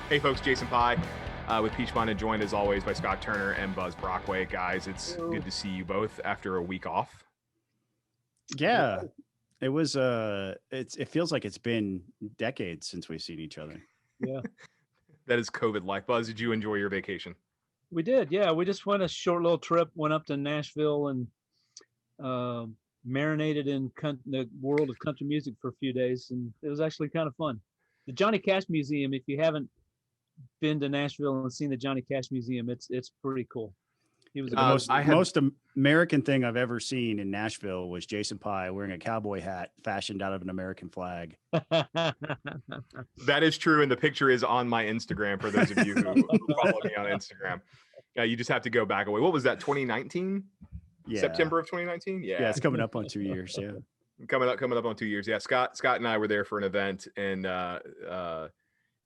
Hey folks, Jason Pye with Peach Fun, and joined as always by Scott Turner and Buzz Brockway. Guys, it's good to see you both after a week off. Yeah, it was. It feels like it's been decades since we've seen each other. Yeah, That is COVID life. Buzz, did you enjoy your vacation? we did. Yeah, we just went a short little trip, went up to Nashville and marinated in the world of country music for a few days, and it was actually kind of fun. The Johnny Cash Museum, if you haven't been to Nashville and seen the Johnny Cash Museum, it's pretty cool. He was The most American thing I've ever seen in Nashville was Jason Pye wearing a cowboy hat fashioned out of an American flag. That is true, and the picture is on my Instagram for those of you who follow me on Instagram. You just have to go back away. What was that? 2019? Yeah. September of 2019? Yeah, it's coming up on 2 years. Yeah, coming up on 2 years. Yeah, Scott and I were there for an event, and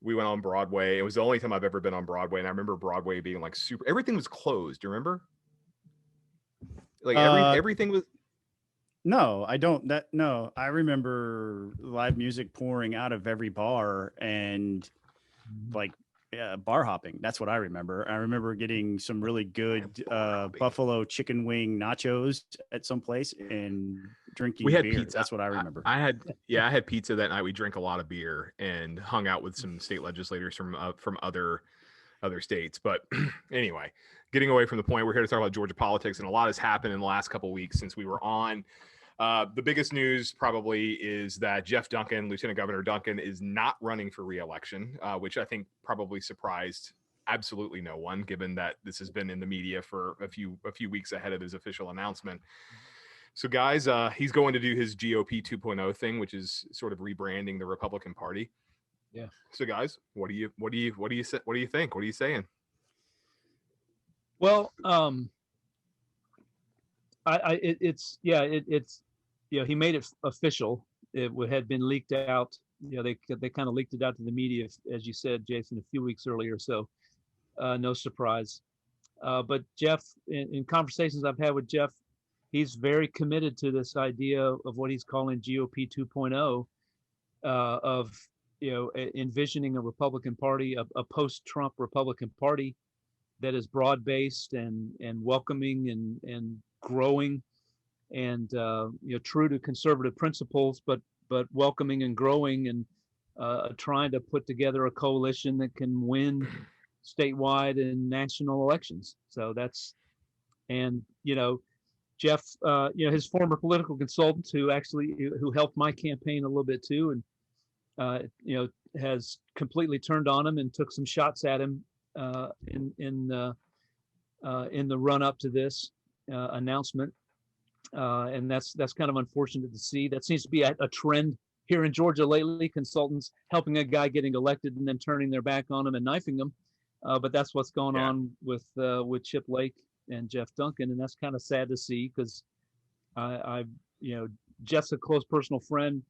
we went on Broadway. It was the only time I've ever been on Broadway, and I remember Broadway being like super. Everything was closed. Do you remember? Like everything was. No, I don't. No, I remember live music pouring out of every bar and like bar hopping. That's what I remember. I remember getting some really good buffalo chicken wing nachos at some place and drinking we had beer. Pizza. That's what I remember. I had pizza that night. We drank a lot of beer and hung out with some state legislators from other states. But anyway, getting away from the point, we're here to talk about Georgia politics, and a lot has happened in the last couple of weeks since we were on. The biggest news probably is that Geoff Duncan, Lieutenant Governor Duncan, is not running for re-election, which I think probably surprised absolutely no one, given that this has been in the media for a few weeks ahead of his official announcement. So, guys, he's going to do his GOP 2.0 thing, which is sort of rebranding the Republican Party. Yeah. So, guys, what do you think? What are you saying? Well, it's he made it official. It had been leaked out. They kind of leaked it out to the media, as you said, Jason, a few weeks earlier. So no surprise. But Geoff, in conversations I've had with Geoff, he's very committed to this idea of what he's calling GOP 2.0, of envisioning a Republican Party, a post-Trump Republican Party that is broad-based and welcoming and growing, and true to conservative principles, but welcoming and growing, and trying to put together a coalition that can win statewide and national elections. So that's, and Geoff, his former political consultant who helped my campaign a little bit too, and has completely turned on him and took some shots at him in the run up to this announcement, and that's kind of unfortunate to see. That seems to be a trend here in Georgia lately. Consultants helping a guy getting elected and then turning their back on him and knifing him. But that's what's going on with Chip Lake and Geoff Duncan, and that's kind of sad to see, because Geoff's a close personal friend.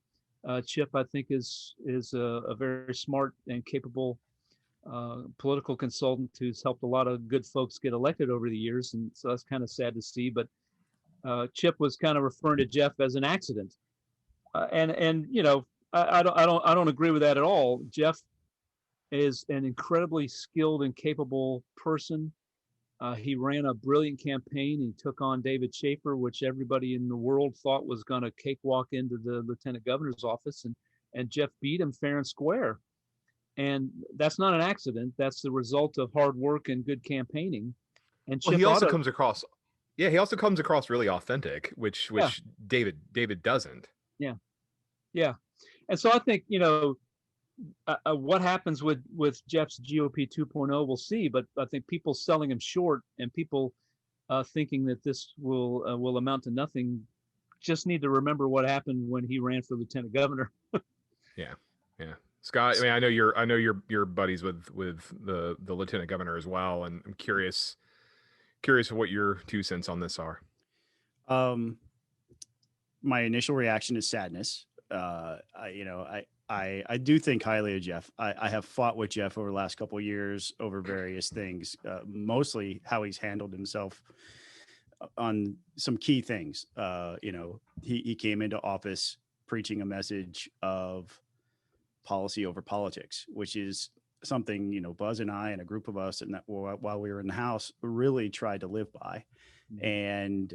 Chip, I think, is a very smart and capable political consultant who's helped a lot of good folks get elected over the years, and so that's kind of sad to see. But Chip was kind of referring to Geoff as an accident, and I don't agree with that at all. Geoff is an incredibly skilled and capable person. He ran a brilliant campaign. He took on David Schaefer, which everybody in the world thought was going to cakewalk into the lieutenant governor's office, and Geoff beat him fair and square. And that's not an accident. That's the result of hard work and good campaigning. And Chip he also comes across really authentic, which David doesn't. Yeah. And so I think, what happens with Geoff's GOP 2.0, we'll see. But I think people selling him short, and people thinking that this will amount to nothing, just need to remember what happened when he ran for lieutenant governor. Yeah. Scott, I mean, I know you're buddies with the lieutenant governor as well, and I'm curious what your 2 cents on this are. My initial reaction is sadness. I do think highly of Geoff. I have fought with Geoff over the last couple of years over various things, mostly how he's handled himself on some key things. He came into office preaching a message of policy over politics, which is something, Buzz and I and a group of us, and that while we were in the House, really tried to live by. And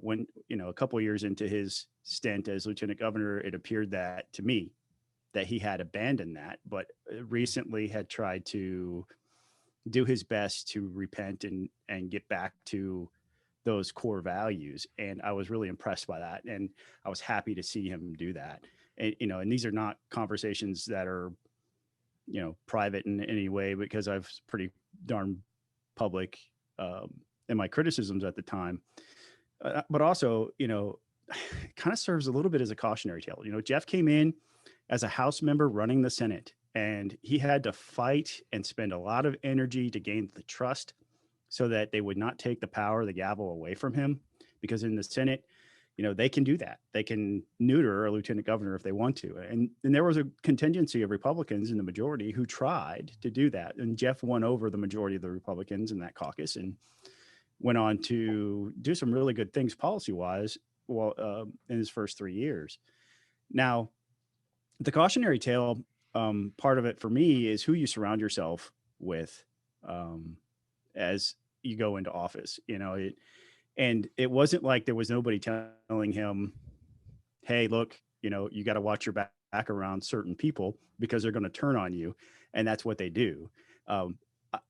when, a couple of years into his stint as lieutenant governor, it appeared that to me that he had abandoned that, but recently had tried to do his best to repent and get back to those core values. And I was really impressed by that. And I was happy to see him do that. And, and these are not conversations that are, private in any way, because I was pretty darn public in my criticisms at the time. But also, it kind of serves a little bit as a cautionary tale. Geoff came in as a House member running the Senate, and he had to fight and spend a lot of energy to gain the trust so that they would not take the power of the gavel away from him. Because in the Senate, they can do that. They can neuter a lieutenant governor if they want to. And there was a contingency of Republicans in the majority who tried to do that. And Geoff won over the majority of the Republicans in that caucus and went on to do some really good things policy-wise in his first 3 years. Now, the cautionary tale part of it for me is who you surround yourself with as you go into office. And it wasn't like there was nobody telling him, hey, look, you got to watch your back around certain people because they're going to turn on you. And that's what they do.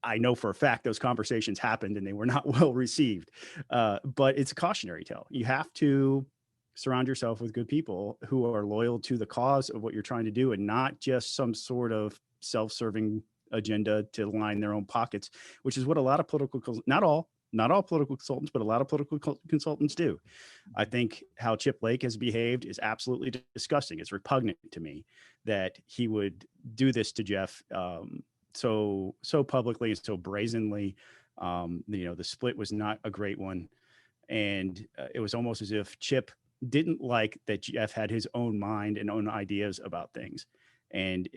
I know for a fact those conversations happened and they were not well received. But it's a cautionary tale. You have to surround yourself with good people who are loyal to the cause of what you're trying to do, and not just some sort of self-serving agenda to line their own pockets, which is what a lot of not all political consultants, but a lot of political consultants do. I think how Chip Lake has behaved is absolutely disgusting. It's repugnant to me that he would do this to Geoff so publicly and so brazenly. The split was not a great one. And it was almost as if Chip didn't like that Geoff had his own mind and own ideas about things. And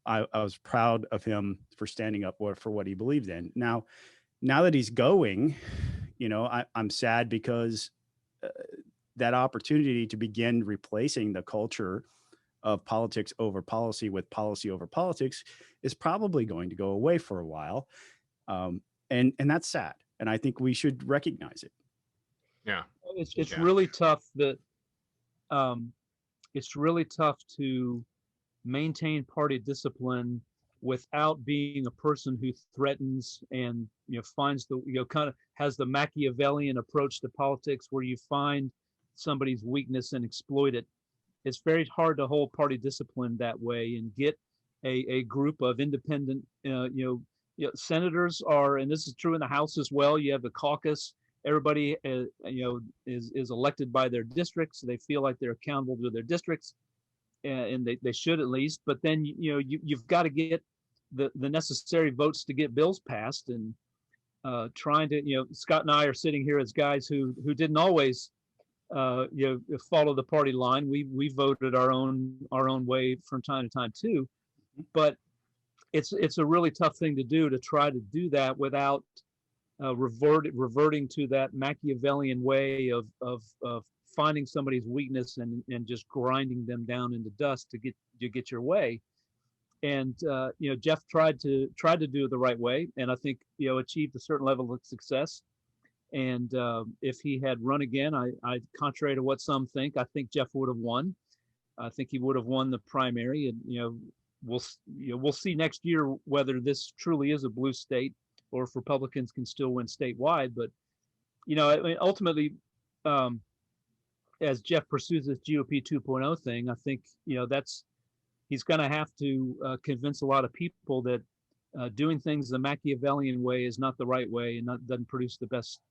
I was proud of him for standing up for what he believed in. Now that he's going, I'm sad because that opportunity to begin replacing the culture of politics over policy with policy over politics is probably going to go away for a while. And that's sad. And I think we should recognize it. Yeah. It's really tough it's really tough to maintain party discipline without being a person who threatens and finds the kind of has the Machiavellian approach to politics where you find somebody's weakness and exploit it. It's very hard to hold party discipline that way and get a group of independent senators are, and this is true in the House as well. You have a caucus. Everybody is elected by their districts. They feel like they're accountable to their districts, and they should at least. But then you've got to get the necessary votes to get bills passed. And trying to Scott and I are sitting here as guys who didn't always follow the party line. We voted our own way from time to time too, but it's a really tough thing to do, to try to do that without reverting to that Machiavellian way of finding somebody's weakness and just grinding them down into dust to get your way. And Geoff tried to do it the right way, and I think achieved a certain level of success. And if he had run again, I contrary to what some think, I think Geoff would have won. I think he would have won the primary, and we'll see next year whether this truly is a blue state or if Republicans can still win statewide. But ultimately, as Geoff pursues this GOP 2.0 thing, I think he's going to have to convince a lot of people that doing things the Machiavellian way is not the right way and doesn't produce the best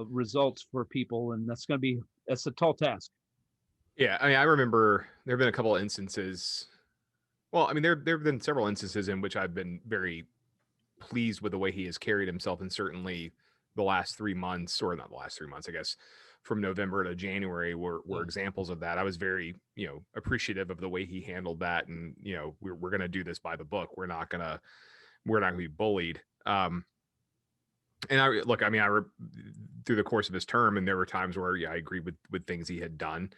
results for people, and that's a tall task. Yeah, I remember there have been a couple of instances. Well, there have been several instances in which I've been very pleased with the way he has carried himself, and certainly the last 3 months, or not the last 3 months, I guess, from November to January were examples of that. I was very appreciative of the way he handled that, and we're going to do this by the book. We're not going to be bullied. And through the course of his term, and there were times where I agreed with things he had done.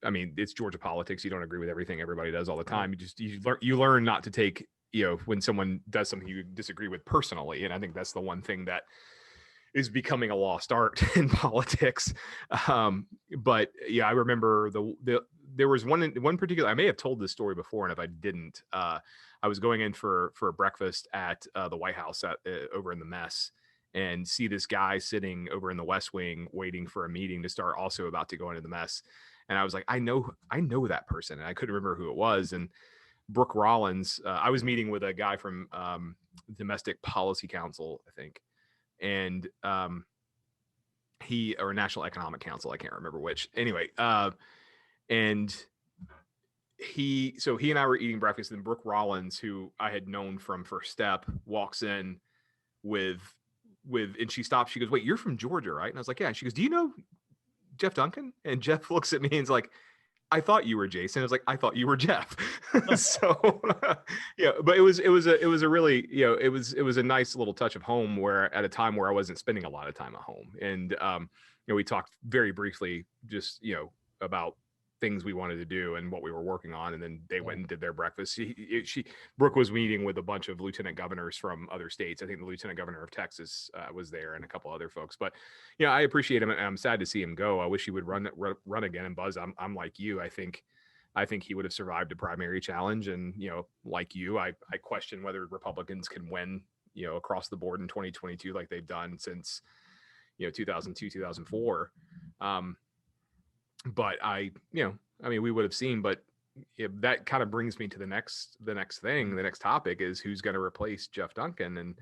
It's Georgia politics. You don't agree with everything everybody does all the time. You learn not to take when someone does something you disagree with personally. And I think that's the one thing that is becoming a lost art in politics. But yeah, I remember there was one particular, I may have told this story before, and if I didn't, I was going in for a breakfast at the White House over in the mess, and see this guy sitting over in the West Wing waiting for a meeting to start, also about to go into the mess. And I was like, I know that person. And I couldn't remember who it was. And Brooke Rollins, I was meeting with a guy from Domestic Policy Council, I think. And or National Economic Council, I can't remember which. Anyway, and he and I were eating breakfast, and Brooke Rollins, who I had known from First Step, walks in with and she stops. She goes, "Wait, you're from Georgia, right?" And I was like, "Yeah." And she goes, "Do you know Geoff Duncan?" And Jeff looks at me and is like, "I thought you were Jason." I was like, "I thought you were Jeff." So yeah, but it was a really, it was a nice little touch of home, where at a time where I wasn't spending a lot of time at home. And we talked very briefly, just about things we wanted to do and what we were working on, and then they went and did their breakfast. Brooke was meeting with a bunch of lieutenant governors from other states. I think the lieutenant governor of Texas was there, and a couple other folks. But I appreciate him, and I'm sad to see him go. I wish he would run again. And Buzz, I'm like you. I think he would have survived a primary challenge. And like you, I question whether Republicans can win across the board in 2022 like they've done since 2002, 2004. But we would have seen. But that kind of brings me to the next thing. The next topic is who's going to replace Geoff Duncan. And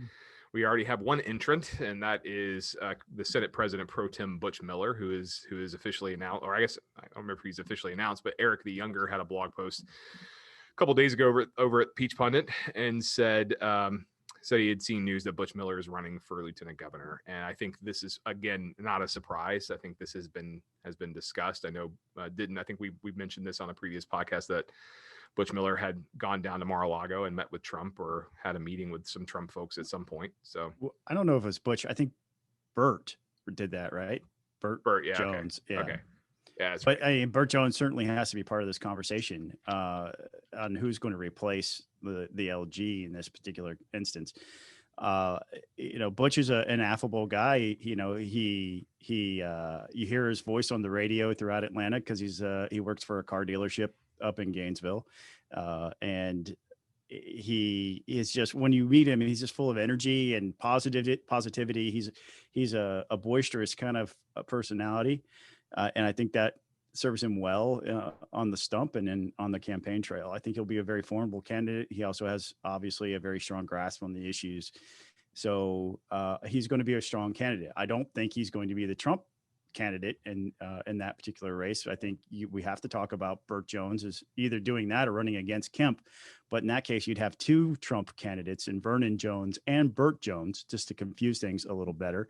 we already have one entrant, and that is the Senate President Pro Tem Butch Miller, who is officially announced, or I guess I don't remember if he's officially announced, but Eric the Younger had a blog post a couple days ago over at Peach Pundit, and said he had seen news that Butch Miller is running for lieutenant governor. And I think this is, again, not a surprise. I think this has been discussed. I know I think we mentioned this on a previous podcast, that Butch Miller had gone down to Mar-a-Lago and met with Trump, or had a meeting with some Trump folks at some point. So I don't know if it was Butch. I think Burt did that, right? Burt yeah, Jones. Okay. Yeah. Okay. Yeah, but right. Burt Jones certainly has to be part of this conversation on who's going to replace the LG in this particular instance. Butch is an affable guy. He you hear his voice on the radio throughout Atlanta, because he works for a car dealership up in Gainesville, and he is just, when you meet him, he's just full of energy and positivity. He's a boisterous kind of a personality. And I think that serves him well on the stump and then on the campaign trail. I think he'll be a very formidable candidate. He also has obviously a very strong grasp on the issues. So he's going to be a strong candidate. I don't think he's going to be the Trump candidate in that particular race. I think we have to talk about Burt Jones as either doing that or running against Kemp. But in that case, you'd have two Trump candidates in Vernon Jones and Burt Jones, just to confuse things a little better,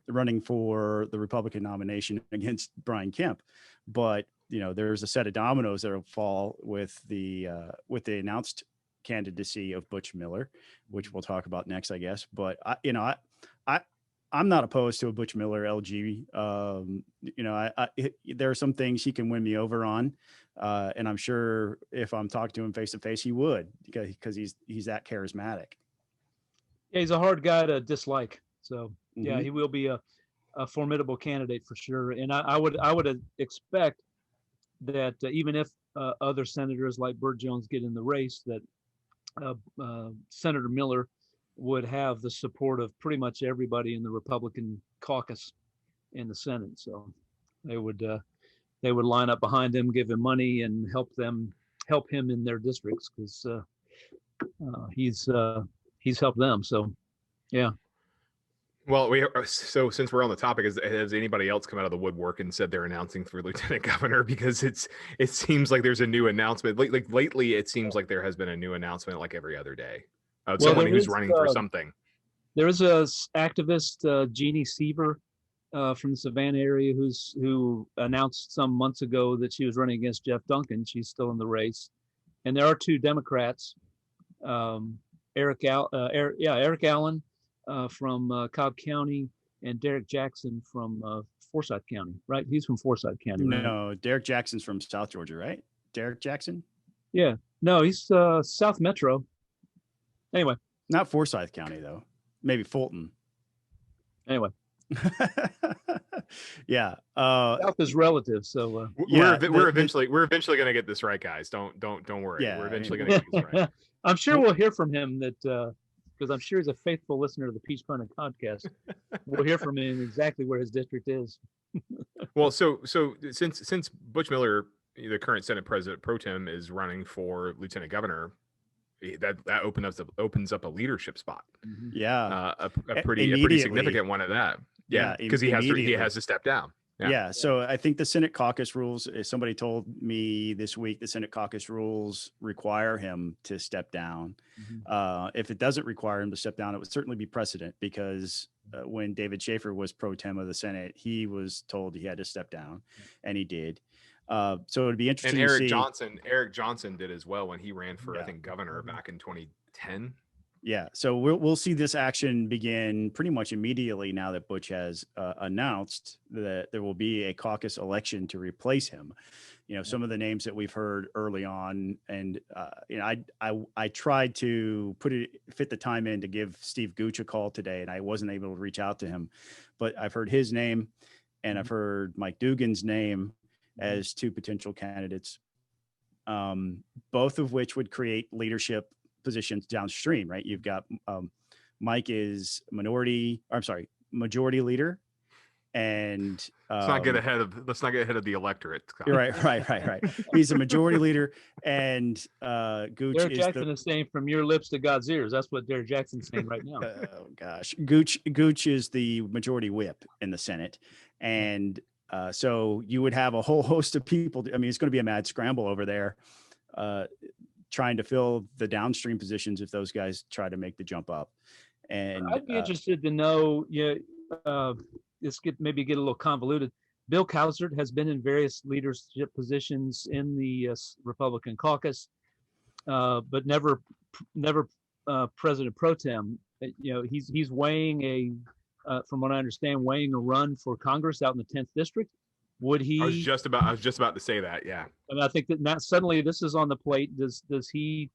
running for the Republican nomination against Brian Kemp. But there's a set of dominoes that will fall with the announced candidacy of Butch Miller, which we'll talk about next, I guess. But I'm not opposed to a Butch Miller LG. There are some things he can win me over on, and I'm sure if I'm talking to him face to face, he would, because he's that charismatic. Yeah, he's a hard guy to dislike. So yeah, he will be a formidable candidate for sure. And I would expect that even if other senators like Burt Jones get in the race, that Senator Miller would have the support of pretty much everybody in the Republican caucus in the Senate. So they would line up behind him, give him money, and help him in their districts, because he's helped them. So yeah. Well, so since we're on the topic, has anybody else come out of the woodwork and said they're announcing for lieutenant governor? Because it seems like there's a new announcement. Like lately, it seems like there has been a new announcement like every other day of someone who's running for something. There is a activist, Jeannie Seaver, from the Savannah area, who announced some months ago that she was running against Geoff Duncan. She's still in the race, and there are two Democrats, Eric Allen from Cobb County, and Derek Jackson from Forsyth County. Right, he's from Forsyth County. Right? No, Derek Jackson's from South Georgia, right? Derek Jackson? Yeah, no, he's South Metro. Anyway, Not Forsyth County though. Maybe Fulton. anyway, Yeah. South is relative, so Yeah, we're eventually going to get this right, guys. Don't worry. Yeah, We're eventually going to get this right. I'm sure we'll hear from him that because I'm sure he's a faithful listener to the Peach Pundit podcast. We'll hear from him exactly where his district is. Well, so since Butch Miller, the current Senate President pro tem, is running for lieutenant governor, that opens up a leadership spot. yeah. A pretty significant one at that. Yeah, because he has to step down. Yeah. So I think the Senate caucus rules, somebody told me this week, the Senate caucus rules require him to step down. If it doesn't require him to step down, it would certainly be precedent, because when David Schaefer was pro tem of the Senate, he was told he had to step down, and he did. So it'd be interesting. And to see. Eric Johnson did as well when he ran for, I think, governor back in 2010. Yeah, so we'll see this action begin pretty much immediately now that Butch has announced that there will be a caucus election to replace him. You know, some of the names that we've heard early on, and you know, I tried to fit the time in to give Steve Gooch a call today, and I wasn't able to reach out to him, but I've heard his name, and I've heard Mike Dugan's name as two potential candidates, both of which would create leadership positions downstream, right? You've got Mike is majority leader, and let's not get ahead of the electorate. You're right. He's a majority leader, and Gooch Derek is Jackson is saying "from your lips to God's ears." That's what Derek Jackson's saying right now. Oh gosh, Gooch is the majority whip in the Senate, and so you would have a whole host of people. I mean, it's going to be a mad scramble over there, trying to fill the downstream positions if those guys try to make the jump up. And I'd be interested to know, this maybe get a little convoluted. Bill Cowsert has been in various leadership positions in the Republican caucus, but never president pro tem. You know, he's weighing from what I understand, weighing a run for Congress out in the 10th district. Would he? I was just about to say that. Yeah. And I think that now suddenly this is on the plate. Does he,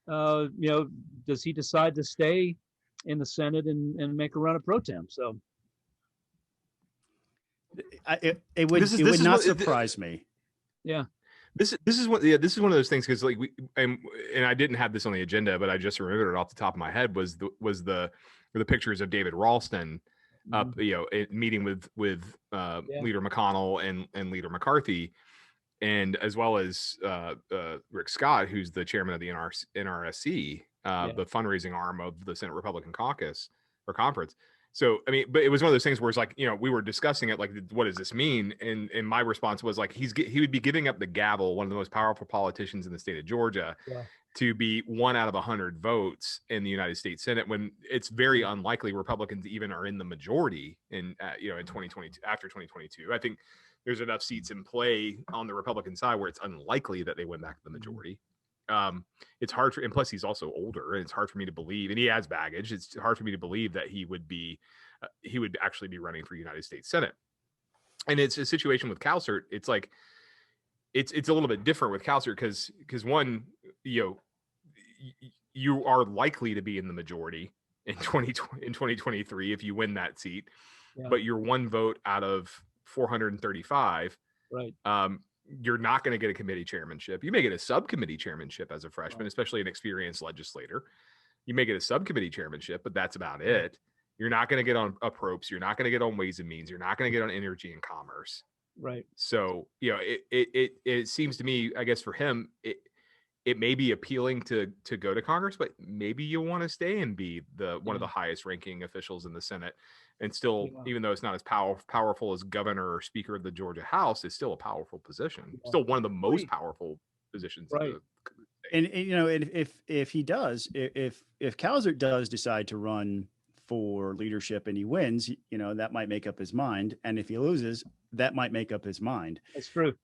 does he decide to stay in the Senate and make a run at pro tem? So it would not surprise me. Yeah. This is one of those things, because like and I didn't have this on the agenda, but I just remembered it off the top of my head, was the pictures of David Ralston up, meeting with Leader McConnell and Leader McCarthy, and as well as Rick Scott, who's the chairman of the NRSC, the fundraising arm of the Senate Republican Caucus or Conference. So, I mean, but it was one of those things where it's like, we were discussing it, like, what does this mean? And my response was like, he would be giving up the gavel, one of the most powerful politicians in the state of Georgia, to be 1 out of 100 votes in the United States Senate, when it's very unlikely Republicans even are in the majority in 2022, after 2022. I think there's enough seats in play on the Republican side where it's unlikely that they win back the majority. It's hard and plus he's also older, and it's hard for me to believe, and he has baggage. It's hard for me to believe that he would actually be running for United States Senate. And it's a situation with Cowsert. It's like, it's a little bit different with Cowsert because one, you are likely to be in the majority in 2023 if you win that seat, but you're 1 vote out of 435. Right. You're not going to get a committee chairmanship. You may get a subcommittee chairmanship as a freshman, especially an experienced legislator. You may get a subcommittee chairmanship, but that's about it. You're not going to get on approps. You're not going to get on Ways and Means. You're not going to get on Energy and Commerce. Right. So, it seems to me, I guess for him, it may be appealing to go to Congress, but maybe you want to stay and be one of the highest ranking officials in the Senate. And still, even though it's not as powerful as governor or speaker of the Georgia House, it's still a powerful position. Still one of the most powerful positions. Right. And if he does, if Cowsert does decide to run for leadership and he wins, that might make up his mind. And if he loses, that might make up his mind. That's true.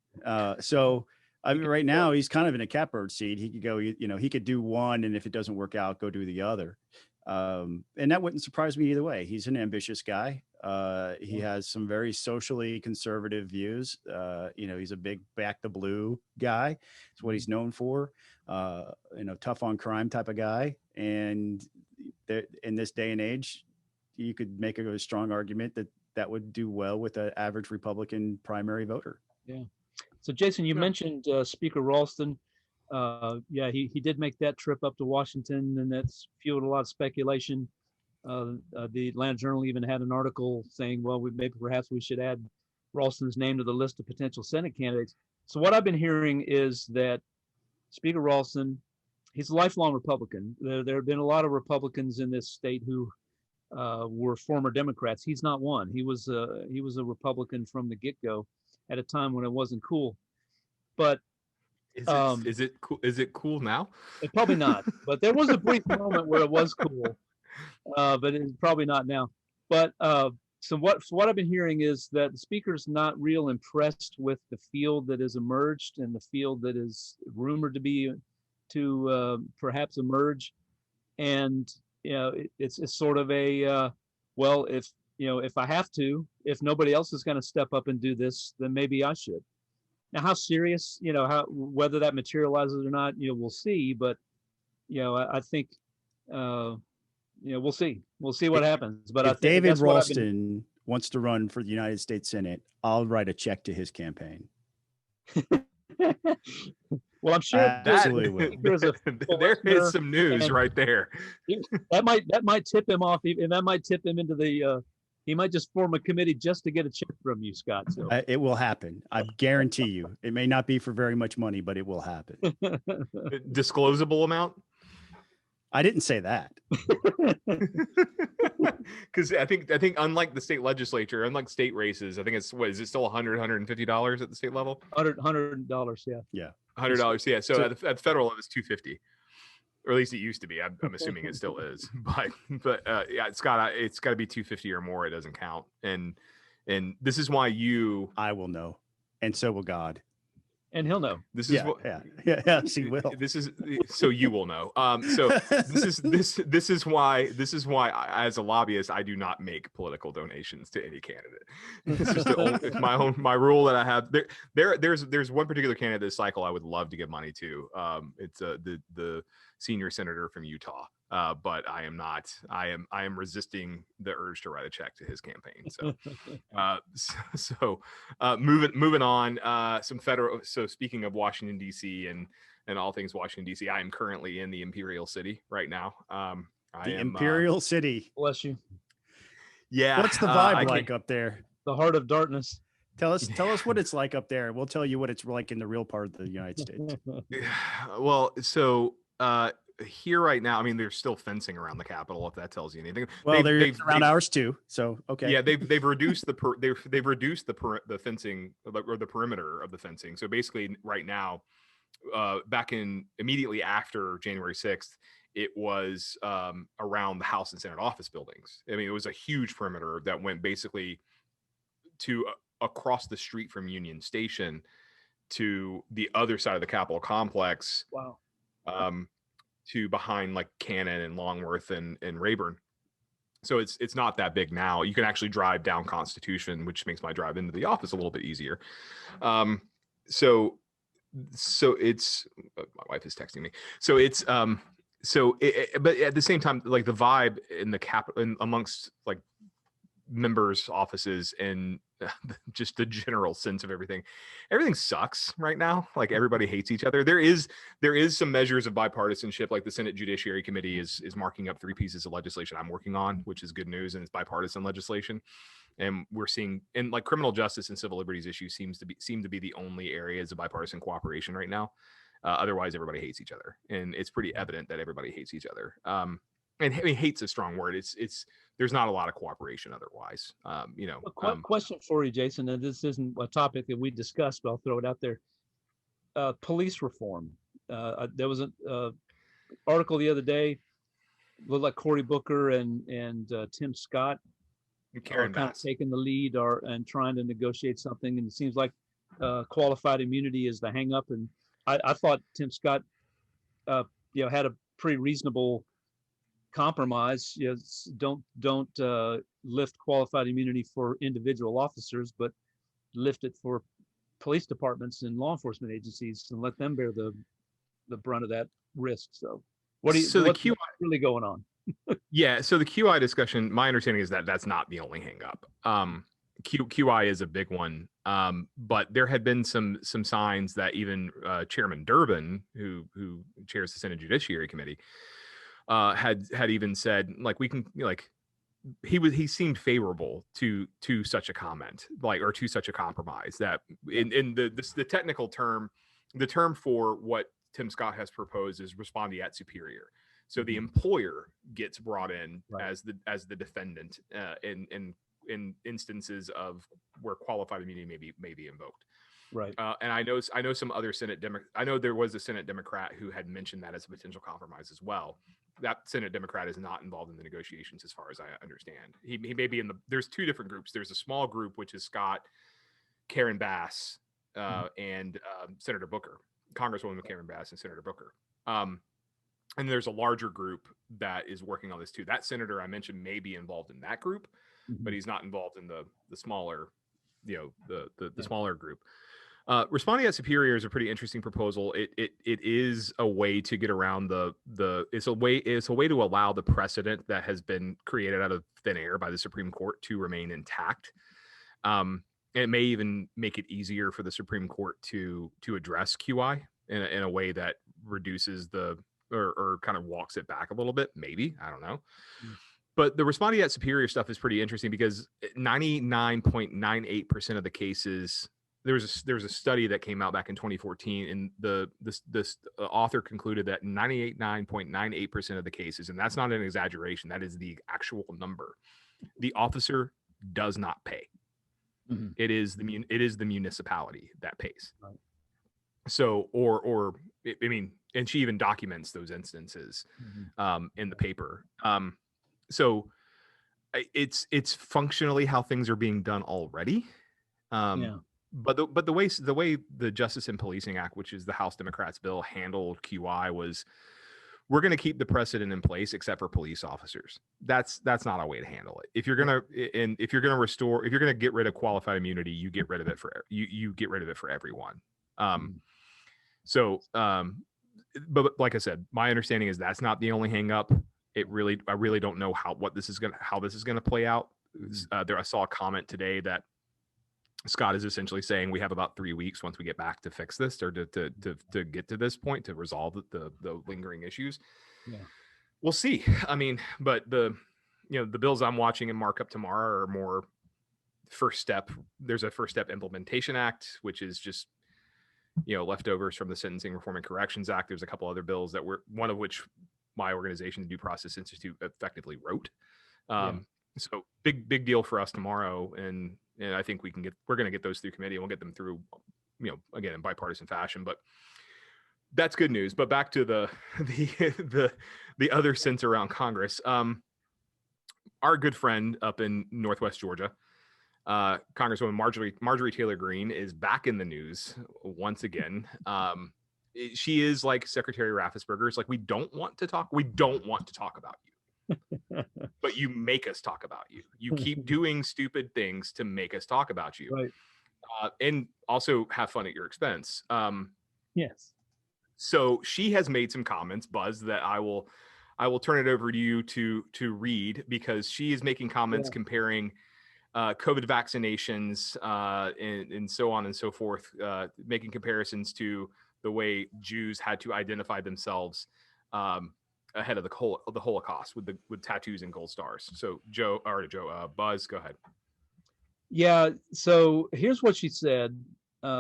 So I mean, right now he's kind of in a catbird seat. He could go, he could do one, and if it doesn't work out, go do the other. And that wouldn't surprise me either way. He's an ambitious guy. He has some very socially conservative views. He's a big back the blue guy. It's what he's known for. Tough on crime type of guy. And in this day and age, you could make a strong argument that would do well with an average Republican primary voter. Yeah. So Jason, you mentioned Speaker Ralston. He did make that trip up to Washington, and that's fueled a lot of speculation. The Atlanta Journal even had an article saying, well, perhaps we should add Ralston's name to the list of potential Senate candidates. So what I've been hearing is that Speaker Ralston, he's a lifelong Republican. There have been a lot of Republicans in this state who were former Democrats. He's not one. He was a Republican from the get-go at a time when it wasn't cool. But is it cool? Is it cool now? Probably not. But there was a brief moment where it was cool. But it's probably not now. But so what I've been hearing is that the speaker's not real impressed with the field that has emerged and the field that is rumored to perhaps emerge, and it's sort of a if I have to, if nobody else is going to step up and do this, then maybe I should. Now, how serious, whether that materializes or not, we'll see. But I think. We'll see. We'll see what happens. But if David Ralston wants to run for the United States Senate, I'll write a check to his campaign. Well, I'm sure there is some news right there. That might tip him off, and that might tip him into the. He might just form a committee just to get a check from you, Scott. So it will happen. I guarantee you. It may not be for very much money, but it will happen. Disclosable amount? I didn't say that. Because I think unlike the state legislature, unlike state races, I think it's is it still $150 at the state level? $100, yeah. Yeah. $100, yeah. So at federal, it was $250, or at least it used to be. I'm assuming it still is. But yeah, Scott, it's got to be $250 or more. It doesn't count. And this is why I will know, and so will God. And he'll know. This is yes, he will. This is so you will know. So this is why as a lobbyist I do not make political donations to any candidate. It's just it's my rule that I have. There's one particular candidate this cycle I would love to give money to. It's the senior senator from Utah. But I am not. I am resisting the urge to write a check to his campaign. So, moving on. Some federal. So speaking of Washington D.C. and all things Washington D.C., I am currently in the Imperial City right now. Imperial City. Bless you. Yeah. What's the vibe like up there? The heart of darkness. Tell us what it's like up there. We'll tell you what it's like in the real part of the United States. Well, so. Here right now, I mean, there's still fencing around the Capitol. If that tells you anything, well, they've around ours too. So okay, yeah, they've reduced they've reduced the fencing or the perimeter of the fencing. So basically, right now, back in immediately after January 6th, it was around the House and Senate office buildings. I mean, it was a huge perimeter that went basically to across the street from Union Station to the other side of the Capitol complex. Wow. To behind like Cannon and Longworth and Rayburn. So it's not that big now. You can actually drive down Constitution, which makes my drive into the office a little bit easier. So it's my wife is texting me. So it's but at the same time, like the vibe in the amongst like members' offices and just the general sense of everything sucks right now. Like everybody hates each other. There is some measures of bipartisanship, like the Senate Judiciary Committee is marking up 3 pieces of legislation I'm working on, which is good news, and it's bipartisan legislation. And we're seeing, and like criminal justice and civil liberties issues seem to be the only areas of bipartisan cooperation right now. Otherwise, everybody hates each other, and it's pretty evident that everybody hates each other. And I mean, hate's a strong word. It's there's not a lot of cooperation otherwise. Question for you, Jason, and this isn't a topic that we discussed, but I'll throw it out there. Police reform. There was an article the other day, looked like Cory Booker and Tim Scott are kind of taking the lead and trying to negotiate something, and it seems like qualified immunity is the hang up. And I thought Tim Scott had a pretty reasonable compromise. Yes, don't lift qualified immunity for individual officers, but lift it for police departments and law enforcement agencies and let them bear the brunt of that risk. So what's really going on? Yeah, so the QI discussion, my understanding is that that's not the only hang up. QI is a big one, but there had been some signs that even Chairman Durbin, who chairs the Senate Judiciary Committee, had even said, like, we can, like, he seemed favorable to such a comment, like, or to such a compromise, that in the technical term, the term for what Tim Scott has proposed is respondeat superior. So the employer gets brought in as the defendant in instances of where qualified immunity may be invoked. Right. And I know some other I know there was a Senate Democrat who had mentioned that as a potential compromise as well. That Senate Democrat is not involved in the negotiations, as far as I understand. He may be there's two different groups. There's a small group, which is Scott, Karen Bass, and Senator Booker, Congresswoman Karen Bass and Senator Booker. And there's a larger group that is working on this too. That senator I mentioned may be involved in that group, but he's not involved in the smaller, the smaller group. Respondeat superior is a pretty interesting proposal. It is a way to get around it's a way to allow the precedent that has been created out of thin air by the Supreme Court to remain intact. It may even make it easier for the Supreme Court to address QI in a way that reduces or kind of walks it back a little bit. Maybe, I don't know. But the respondeat superior stuff is pretty interesting because 99.98% of the cases, there's a study that came out back in 2014, and this author concluded that 99.98% of the cases, and that's not an exaggeration, that is the actual number, the officer does not pay. It is the municipality that pays. Right. So, I mean, and she even documents those instances in the paper. So it's functionally how things are being done already. But the way the Justice and Policing Act, which is the House Democrats bill, handled QI was, we're going to keep the precedent in place except for police officers. That's not a way to handle it. If you're going to get rid of qualified immunity, you get rid of it you get rid of it for everyone. But like I said, my understanding is that's not the only hang up. I really don't know how this is going to play out. I saw a comment today that Scott is essentially saying we have about 3 weeks once we get back to fix this, or to get to this point, to resolve the lingering issues. Yeah, we'll see. I mean, but the bills I'm watching and mark up tomorrow are more first step. There's a First Step Implementation Act, which is just leftovers from the Sentencing Reform and Corrections Act. There's a couple other bills that one of which my organization, the Due Process Institute, effectively wrote. So big deal for us tomorrow, and I think we're going to get those through committee, and we'll get them through, again, in bipartisan fashion. But that's good news. But back to the other sense around Congress. Our good friend up in Northwest Georgia, Congresswoman Marjorie Taylor-Greene, is back in the news once again. She is like Secretary Raffensperger. It's like, we don't want to talk about you, but you make us talk about you. You keep doing stupid things to make us talk about you, right? And also have fun at your expense. Yes. So she has made some comments, Buzz, that I will turn it over to you to read, because she is making comments comparing COVID vaccinations and so on and so forth, making comparisons to the way Jews had to identify themselves ahead of the Holocaust with tattoos and gold stars. So Buzz, go ahead. Yeah. So here's what she said.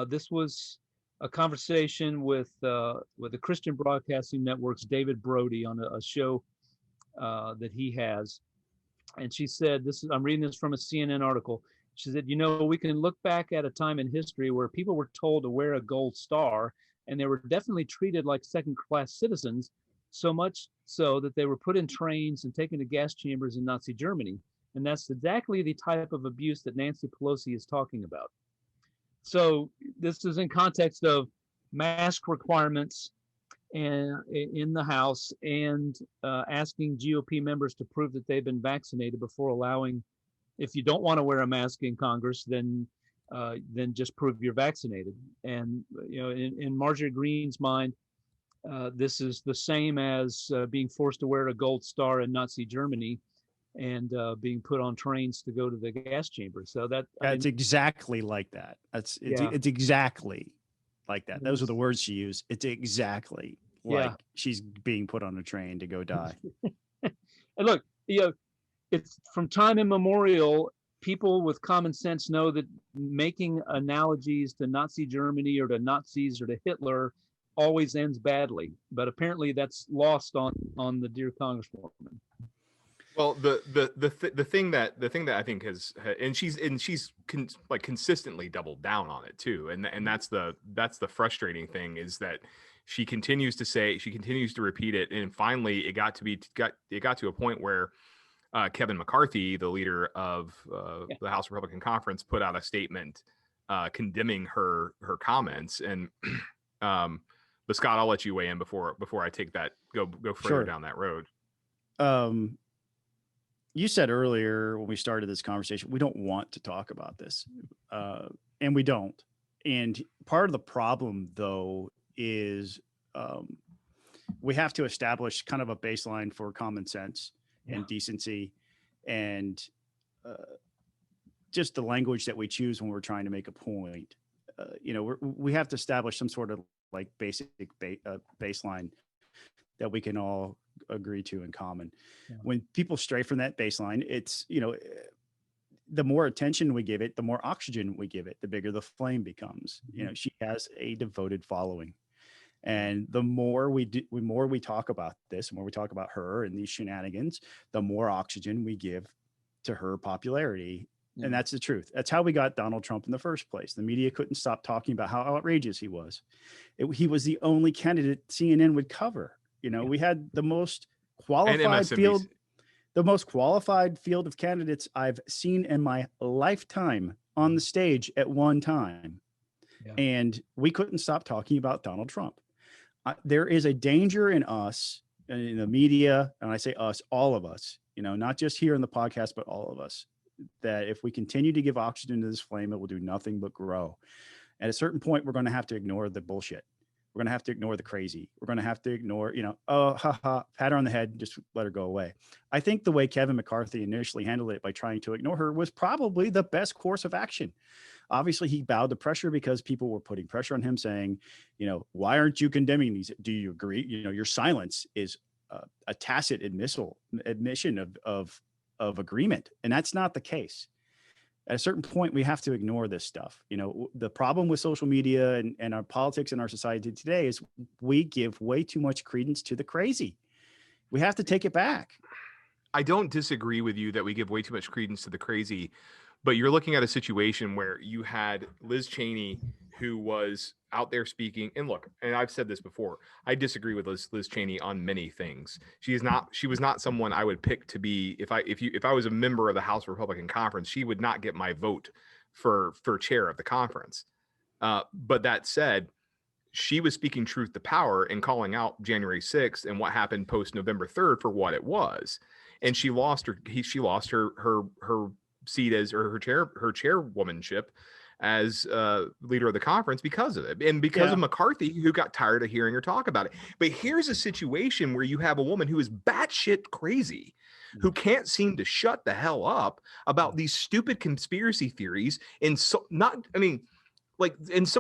This was a conversation with the Christian Broadcasting Network's David Brody on a show that he has. And she said, I'm reading this from a CNN article. She said, we can look back at a time in history where people were told to wear a gold star, and they were definitely treated like second-class citizens, so much so that they were put in trains and taken to gas chambers in Nazi Germany. And that's exactly the type of abuse that Nancy Pelosi is talking about. So this is in context of mask requirements and in the House, and asking GOP members to prove that they've been vaccinated before allowing. If you don't want to wear a mask in Congress, then just prove you're vaccinated. And in Marjorie Greene's mind, this is the same as being forced to wear a gold star in Nazi Germany and being put on trains to go to the gas chamber. So that's exactly like that. It's exactly like that. Those are the words she used. It's exactly like she's being put on a train to go die. And look, it's from time immemorial, people with common sense know that making analogies to Nazi Germany or to Nazis or to Hitler always ends badly. But apparently that's lost on the dear Congresswoman. Well, the thing that I think has, and she's consistently doubled down on it too, and that's the frustrating thing, is that she continues to repeat it, and finally it got to a point where Kevin McCarthy, the leader of the House Republican Conference, put out a statement condemning her comments, and but Scott, I'll let you weigh in before I take that go further down that road. You said earlier when we started this conversation, we don't want to talk about this, and we don't. And part of the problem, though, is we have to establish kind of a baseline for common sense and decency, and just the language that we choose when we're trying to make a point. We have to establish some sort of like basic baseline that we can all agree to in common. Yeah. When people stray from that baseline, it's, the more attention we give it, the more oxygen we give it, the bigger the flame becomes. Mm-hmm. She has a devoted following. And the more we talk about this, the more we talk about her and these shenanigans, the more oxygen we give to her popularity. And that's the truth. That's how we got Donald Trump in the first place. The media couldn't stop talking about how outrageous he was. He was the only candidate CNN would cover. We had the most qualified field of candidates I've seen in my lifetime on the stage at one time. Yeah. And we couldn't stop talking about Donald Trump. There is a danger in us, in the media, and I say us, all of us, not just here in the podcast, but all of us, that if we continue to give oxygen to this flame, it will do nothing but grow. At a certain point, we're going to have to ignore the bullshit. We're going to have to ignore the crazy. We're going to have to ignore, pat her on the head, just let her go away. I think the way Kevin McCarthy initially handled it by trying to ignore her was probably the best course of action. Obviously, he bowed to pressure because people were putting pressure on him saying, why aren't you condemning these? Do you agree? Your silence is a tacit admission of agreement. And that's not the case. At a certain point, we have to ignore this stuff. The problem with social media and our politics in our society today is we give way too much credence to the crazy. We have to take it back. I don't disagree with you that we give way too much credence to the crazy, but you're looking at a situation where you had Liz Cheney, who was out there speaking. And look, and I've said this before, I disagree with Liz Cheney on many things. She was not someone I would pick to be, if I was a member of the House Republican Conference, she would not get my vote for chair of the conference. But that said, she was speaking truth to power and calling out January 6th and what happened post November 3rd for what it was. And she lost her seat as, or her chairwomanship as leader of the conference because of it, and because of McCarthy, who got tired of hearing her talk about it. But here's a situation where you have a woman who is batshit crazy, who can't seem to shut the hell up about these stupid conspiracy theories. And in some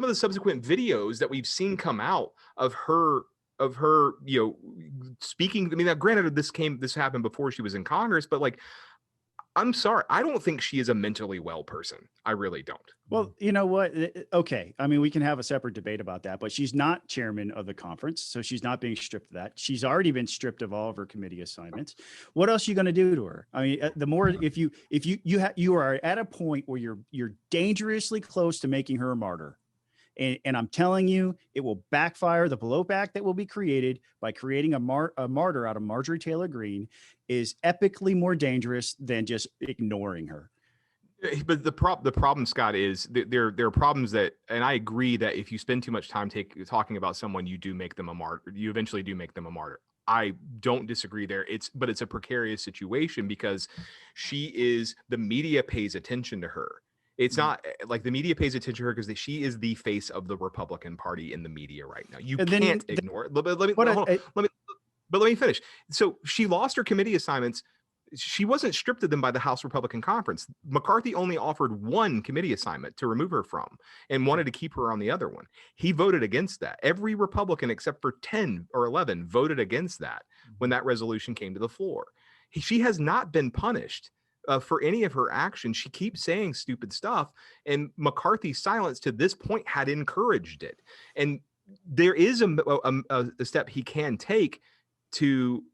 of the subsequent videos that we've seen come out of her, speaking. I mean, now granted, this happened before she was in Congress, but I'm sorry, I don't think she is a mentally well person. I really don't. Well, you know what? Okay. I mean, we can have a separate debate about that, but she's not chairman of the conference, so she's not being stripped of that. She's already been stripped of all of her committee assignments. What else are you going to do to her? I mean, the more, if you are at a point where you're dangerously close to making her a martyr. And I'm telling you, it will backfire. The blowback that will be created by creating a martyr out of Marjorie Taylor-Greene is epically more dangerous than just ignoring her. But the problem, Scott, is there are problems that, and I agree that if you spend too much time talking about someone, you do make them a martyr. You eventually do make them a martyr. I don't disagree there. But it's a precarious situation because the media pays attention to her. It's not like the media pays attention to her because she is the face of the Republican Party in the media right now. You can't ignore it. But let me finish. So she lost her committee assignments. She wasn't stripped of them by the House Republican Conference. McCarthy only offered one committee assignment to remove her from and wanted to keep her on the other one. He voted against that. Every Republican except for 10 or 11 voted against that when that resolution came to the floor. She has not been punished for any of her actions. She keeps saying stupid stuff, and McCarthy's silence to this point had encouraged it. And there is a step he can take to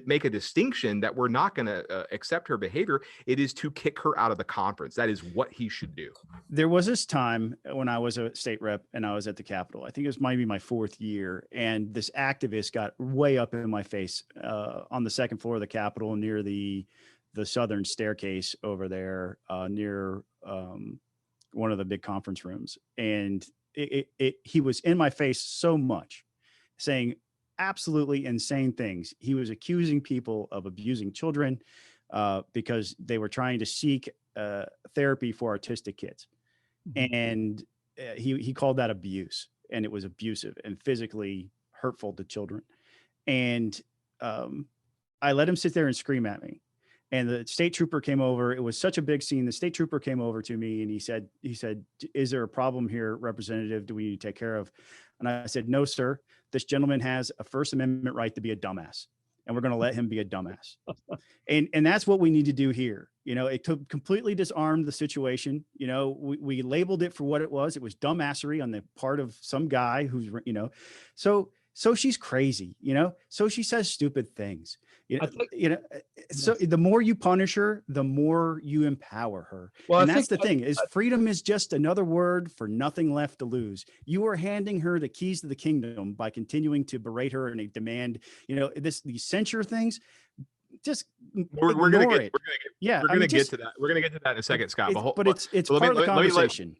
make a distinction that we're not going to accept her behavior. It is to kick her out of the conference. That is what he should do. There was this time when I was a state rep and I was at the Capitol. I think it was maybe my 4th year. And this activist got way up in my face on the 2nd floor of the Capitol near the southern staircase over there near one of the big conference rooms. And he was in my face so much, saying absolutely insane things. He was accusing people of abusing children because they were trying to seek therapy for autistic kids. And he called that abuse, and it was abusive and physically hurtful to children. And I let him sit there and scream at me. And the state trooper came over. It was such a big scene. The state trooper came over to me and he said, "Is there a problem here, Representative? Do we need to take care of?" And I said, "No, sir. This gentleman has a First Amendment right to be a dumbass, and we're going to let him be a dumbass." And that's what we need to do here. It completely disarmed the situation. We labeled it for what it was. It was dumbassery on the part of some guy who's, so she's crazy, so she says stupid things. So the more you punish her, the more you empower her. Well, and that's the thing is freedom is just another word for nothing left to lose. You are handing her the keys to the kingdom by continuing to berate her and demand, these censure things. Just we're gonna get to that. We're gonna get to that in a second, Scott. But it's part of the conversation.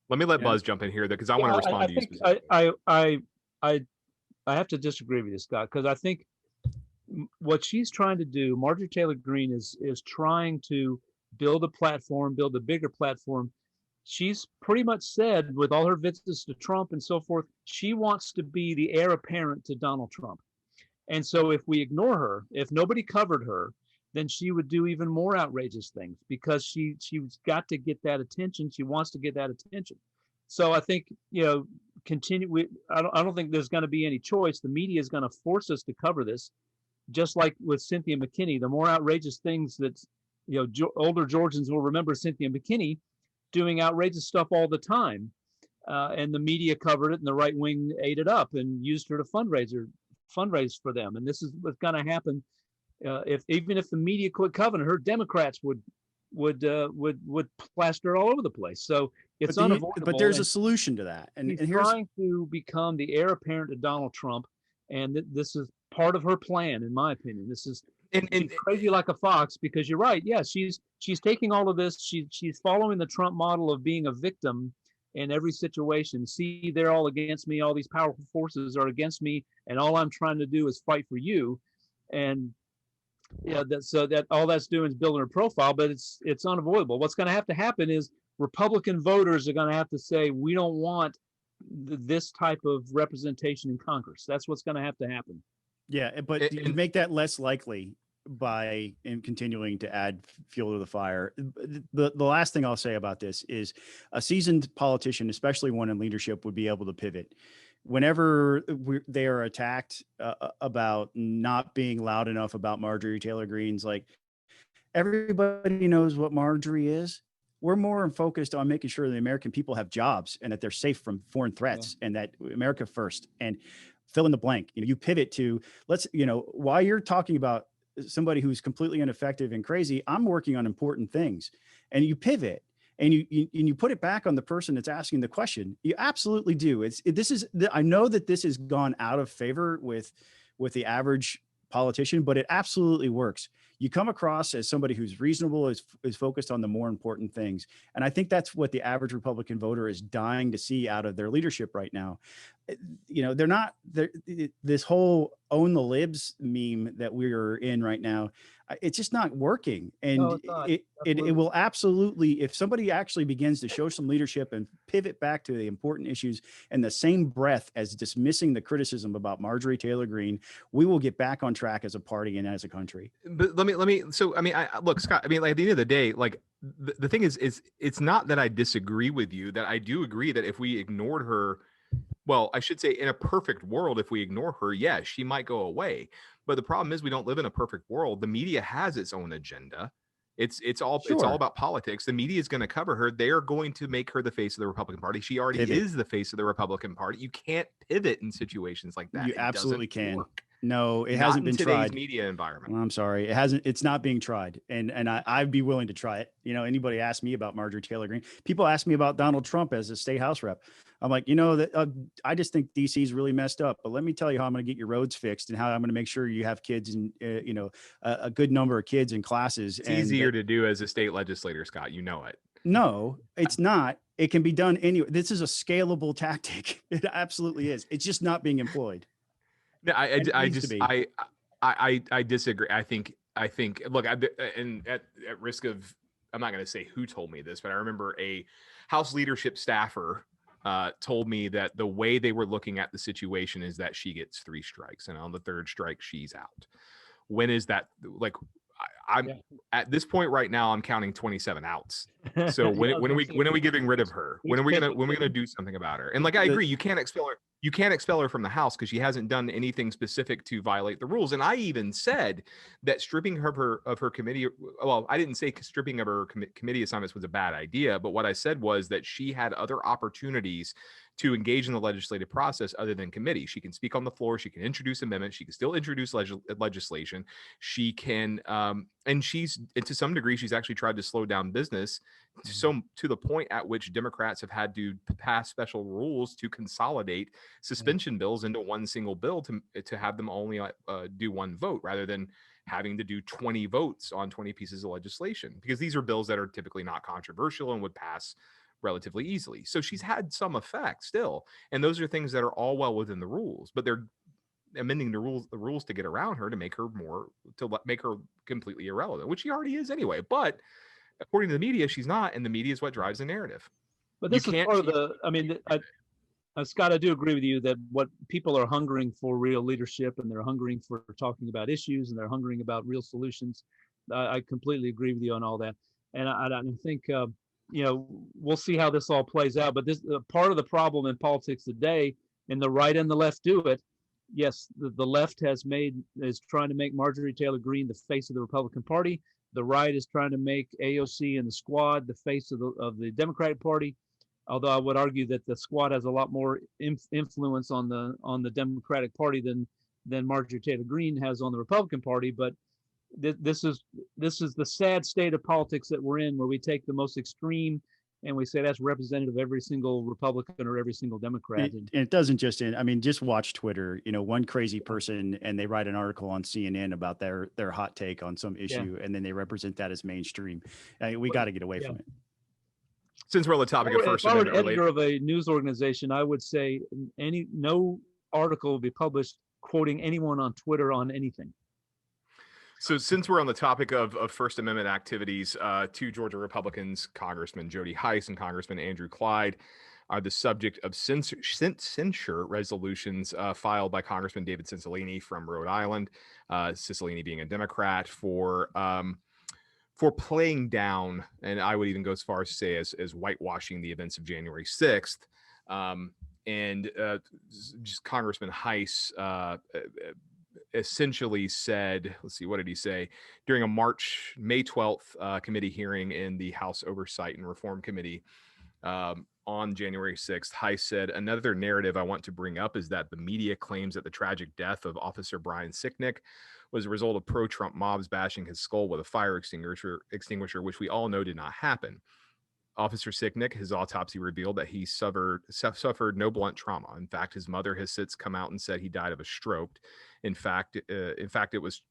Let me let Buzz jump in here because I want to respond to you. I have to disagree with you, Scott, because I think what she's trying to do, Marjorie Taylor-Greene is trying to build a platform, build a bigger platform. She's pretty much said, with all her visits to Trump and so forth, she wants to be the heir apparent to Donald Trump. And so if we ignore her, if nobody covered her, then she would do even more outrageous things because she's got to get that attention. She wants to get that attention. So I think, continue. I don't think there's going to be any choice. The media is going to force us to cover this. Just like with Cynthia McKinney, the more outrageous things that, older Georgians will remember Cynthia McKinney doing outrageous stuff all the time. And the media covered it and the right wing ate it up and used her to fundraise for them. And this is what's going to happen. Even if the media quit covering her, Democrats would plaster all over the place. So it's unavoidable. But there's a solution to that. And he's trying to become the heir apparent to Donald Trump. And this is part of her plan, in my opinion. This is she's crazy like a fox because you're right. Yeah, she's taking all of this. She's following the Trump model of being a victim in every situation. See, they're all against me. All these powerful forces are against me, and all I'm trying to do is fight for you. And that all that's doing is building her profile. But it's unavoidable. What's going to have to happen is Republican voters are going to have to say, we don't want this type of representation in Congress. That's what's going to have to happen. Yeah, but you make that less likely by continuing to add fuel to the fire. The last thing I'll say about this is a seasoned politician, especially one in leadership, would be able to pivot. Whenever they are attacked about not being loud enough about Marjorie Taylor-Greene's, like, everybody knows what Marjorie is. We're more focused on making sure the American people have jobs and that they're safe from foreign threats and that America first, and fill in the blank. You pivot to while you're talking about somebody who's completely ineffective and crazy, I'm working on important things, and you pivot and you put it back on the person that's asking the question. You absolutely do. I know that this has gone out of favor with the average politician, but it absolutely works. you come across as somebody who's reasonable, is focused on the more important things. And I think that's what the average Republican voter is dying to see out of their leadership right now. You know, this whole own the libs meme that we're in right now, it's just not working. And No, it's not. it will absolutely, if somebody actually begins to show some leadership and pivot back to the important issues in the same breath as dismissing the criticism about Marjorie Taylor-Greene, we will get back on track as a party and as a country. But let me. So I mean, look, Scott. I mean, like at the end of the day, like the thing is it's not that I disagree with you. That I do agree that if we ignored her, well, I should say in a perfect world, if we ignore her, yes, she might go away. But the problem is we don't live in a perfect world. The media has its own agenda. It's all about politics. The media is going to cover her. They are going to make her the face of the Republican Party. She already is the face of the Republican Party. You can't pivot in situations like that. You absolutely can. Work. No, it hasn't been tried. Today's media environment. Well, I'm sorry, it hasn't. It's not being tried, and I'd be willing to try it. You know, anybody asked me about Marjorie Taylor-Greene. People ask me about Donald Trump as a state house rep. I'm like, you know, that I just think DC's really messed up. But let me tell you how I'm going to get your roads fixed and how I'm going to make sure you have kids and you know, a good number of kids in classes. It's easier to do as a state legislator, Scott. You know it. No, it's not. It can be done anyway. This is a scalable tactic. It absolutely is. It's just not being employed. No, I disagree. I think look, and at risk of, I'm not going to say who told me this, but I remember a House leadership staffer told me that the way they were looking at the situation is that she gets 3 strikes, and on the 3rd strike, she's out. When is that? Like, I'm at this point right now, I'm counting 27 outs. So when are we getting rid of her? When are we gonna do something about her? And like, I agree, you can't expel her. You can't expel her from the House because she hasn't done anything specific to violate the rules. And I even said that stripping her of her committee. Well, I didn't say stripping of her committee assignments was a bad idea, but what I said was that she had other opportunities to engage in the legislative process other than committee. She can speak on the floor. She can introduce amendments. She can still introduce legislation. She can, and to some degree, she's actually tried to slow down business to the point at which Democrats have had to pass special rules to consolidate suspension bills into one single bill to have them only do one vote rather than having to do 20 votes on 20 pieces of legislation, because these are bills that are typically not controversial and would pass relatively easily. So she's had some effect still. And those are things that are all well within the rules, but they're amending the rules to get around her to make her completely irrelevant, which she already is anyway. But according to the media, she's not, and the media is what drives the narrative. But this is part of the, I mean, Scott, I do agree with you that what people are hungering for real leadership, and they're hungering for talking about issues, and they're hungering about real solutions. I completely agree with you on all that. And I think, you know, we'll see how this all plays out. But this part of the problem in politics today, and the right and the left do it. Yes, the left is trying to make Marjorie Taylor-Greene the face of the Republican Party. The right is trying to make AOC and the squad the face of the Democratic Party. Although I would argue that the squad has a lot more influence on the Democratic Party than Marjorie Taylor-Greene has on the Republican Party. But this is the sad state of politics that we're in, where we take the most extreme and we say that's representative of every single Republican or every single Democrat. And it doesn't just end. I mean, just watch Twitter. You know, one crazy person and they write an article on CNN about their hot take on some issue, and then they represent that as mainstream. We got to get away from it. Since we're on the topic of First Amendment, Amendment, editor of a news organization, I would say no article will be published quoting anyone on Twitter on anything. So since we're on the topic of First Amendment activities, 2 Georgia Republicans, Congressman Jody Hice and Congressman Andrew Clyde, are the subject of censure resolutions filed by Congressman David Cicilline from Rhode Island, Cicilline being a Democrat, for playing down, and I would even go as far as to say as whitewashing the events of January 6th. And just Congressman Hice essentially said, let's see, what did he say? During a May 12th committee hearing in the House Oversight and Reform Committee on January 6th, Hice said, "Another narrative I want to bring up is that the media claims that the tragic death of Officer Brian Sicknick was a result of pro-Trump mobs bashing his skull with a fire extinguisher, which we all know did not happen. Officer Sicknick, his autopsy revealed that he suffered no blunt trauma. In fact, his mother has since come out and said he died of a stroke. In fact, it was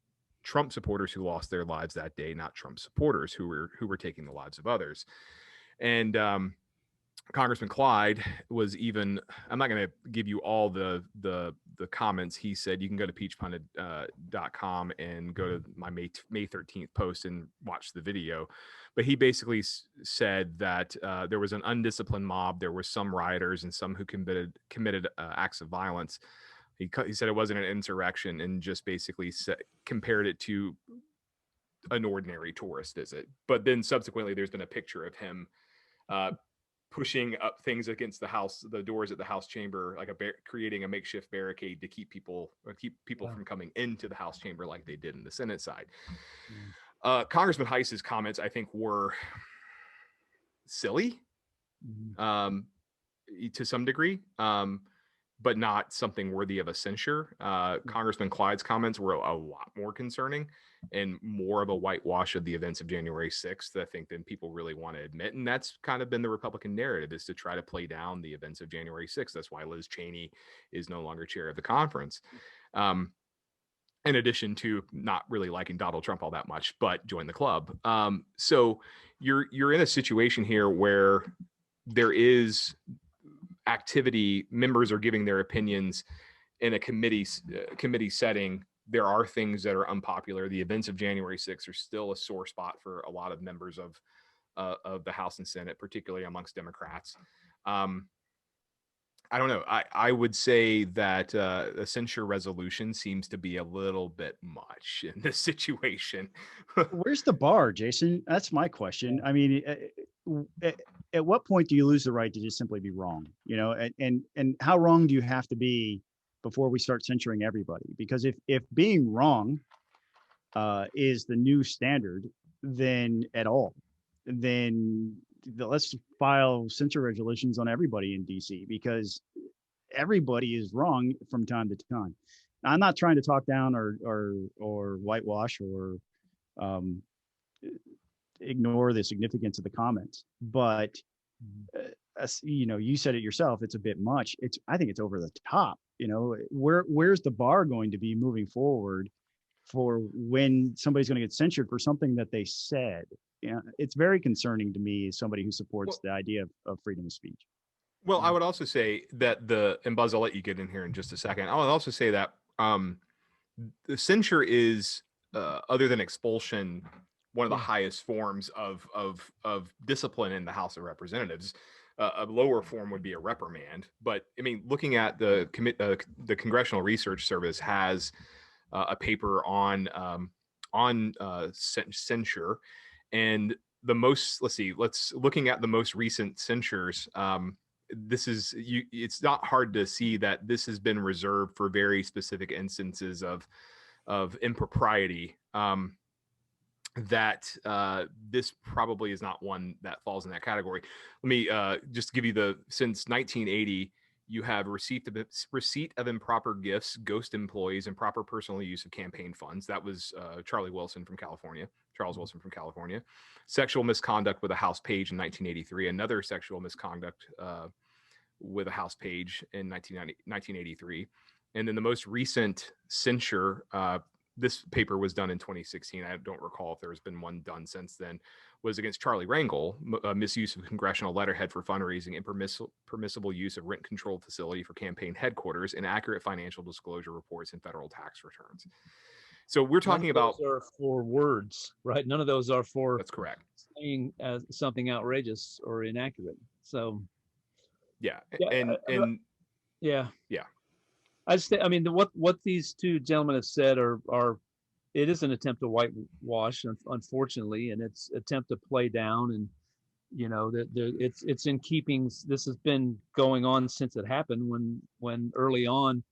Trump supporters who lost their lives that day, not Trump supporters who were taking the lives of others. And Congressman Clyde was even, I'm not going to give you all the comments he said. You can go to peachpunted.com and go to my May 13th post and watch the video. But he basically said that there was an undisciplined mob. There were some rioters and some who committed acts of violence. He said it wasn't an insurrection, and just basically compared it to an ordinary tourist visit. But then subsequently, there's been a picture of him pushing up things against the doors at the House chamber, like creating a makeshift barricade to keep people from coming into the House chamber like they did in the Senate side. Congressman Hice's comments, I think, were silly to some degree, but not something worthy of a censure. Congressman Clyde's comments were a lot more concerning and more of a whitewash of the events of January 6th, I think, than people really want to admit. And that's kind of been the Republican narrative, is to try to play down the events of January 6th. That's why Liz Cheney is no longer chair of the conference. In addition to not really liking Donald Trump all that much, but join the club. So you're in a situation here where there is activity, members are giving their opinions in a committee setting. There are things that are unpopular. The events of January 6th are still a sore spot for a lot of members of the House and Senate, particularly amongst Democrats. I don't know. I would say that a censure resolution seems to be a little bit much in this situation. Where's the bar, Jason? That's my question. I mean, at what point do you lose the right to just simply be wrong? You know, and how wrong do you have to be before we start censuring everybody? Because if being wrong is the new standard, then let's file censure resolutions on everybody in DC, because everybody is wrong from time to time. Now, I'm not trying to talk down or whitewash or ignore the significance of the comments, but you said it yourself, it's a bit much. I think it's over the top. You know, where's the bar going to be moving forward for when somebody's going to get censured for something that they said? It's very concerning to me as somebody who supports the idea of freedom of speech. Well, I would also say that and Buzz, I'll let you get in here in just a second. I would also say that the censure is, other than expulsion, one of the highest forms of discipline in the House of Representatives. A lower form would be a reprimand. But I mean, looking at the Congressional Research Service has a paper on censure, and looking at the most recent censures. It's not hard to see that this has been reserved for very specific instances of impropriety. That this probably is not one that falls in that category. Let me just give you since 1980, you have receipt of improper gifts, ghost employees, improper personal use of campaign funds. That was Charles Wilson from California. Sexual misconduct with a House page in 1983. Another sexual misconduct with a House page in 1983. And then the most recent censure, this paper was done in 2016. I don't recall if there's been one done since then, was against Charlie Rangel, misuse of congressional letterhead for fundraising, impermissible use of rent-controlled facility for campaign headquarters, inaccurate financial disclosure reports, and federal tax returns. So we're talking about... None of those are for words, right? None of those are for... That's correct. Saying something outrageous or inaccurate. So... Yeah. I mean, what these two gentlemen have said are it is an attempt to whitewash, unfortunately, and it's attempt to play down, and it's in keeping. This has been going on since it happened. When early on,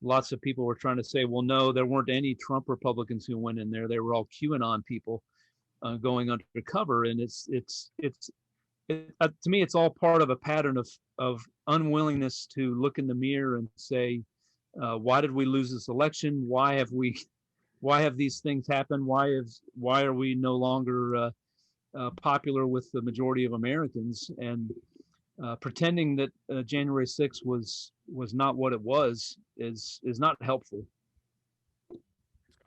lots of people were trying to say, well, no, there weren't any Trump Republicans who went in there. They were all QAnon people going undercover, and to me, it's all part of a pattern of unwillingness to look in the mirror and say, why did we lose this election? Why have these things happened? Why are we no longer popular with the majority of Americans? And pretending that January 6th was not what it was is not helpful.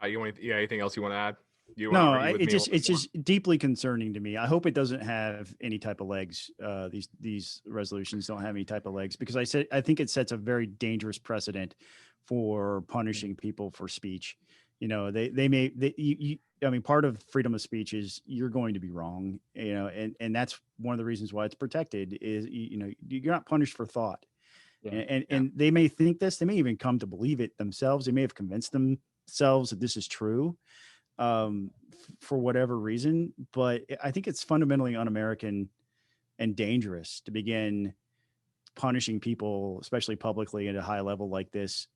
You want anything else you want to add? You want to No, argue with me a little it's bit more? just deeply concerning to me. I hope it doesn't have any type of legs. These resolutions don't have any type of legs, because I think it sets a very dangerous precedent for punishing people for speech. You know, I mean, part of freedom of speech is you're going to be wrong. You know, and that's one of the reasons why it's protected. Is you know, you're not punished for thought. Yeah. And they may think this. They may even come to believe it themselves. They may have convinced themselves that this is true, for whatever reason. But I think it's fundamentally un-American and dangerous to begin punishing people, especially publicly at a high level like this,